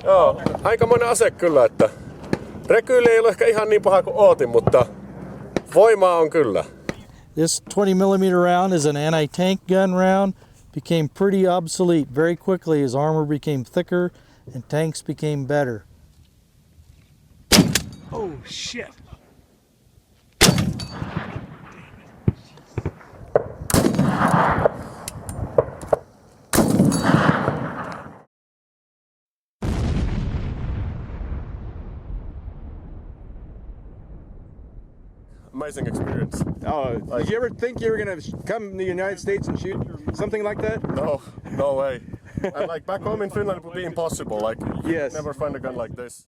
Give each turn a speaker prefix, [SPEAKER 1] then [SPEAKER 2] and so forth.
[SPEAKER 1] Joo, aikamoinen ase kyllä, että rekyili ei ole ehkä ihan niin paha kuin ootin, mutta voimaa on kyllä.
[SPEAKER 2] This 20mm round is an anti-tank gun round. Became pretty obsolete very quickly as armor became thicker and tanks became better.
[SPEAKER 3] Oh shit.
[SPEAKER 1] Amazing experience.
[SPEAKER 4] Oh, did you ever think you were gonna come to the United States and shoot something like that?
[SPEAKER 1] No way. And like back home in Finland it would be impossible. Like you
[SPEAKER 4] Yes.
[SPEAKER 1] never find a gun like this.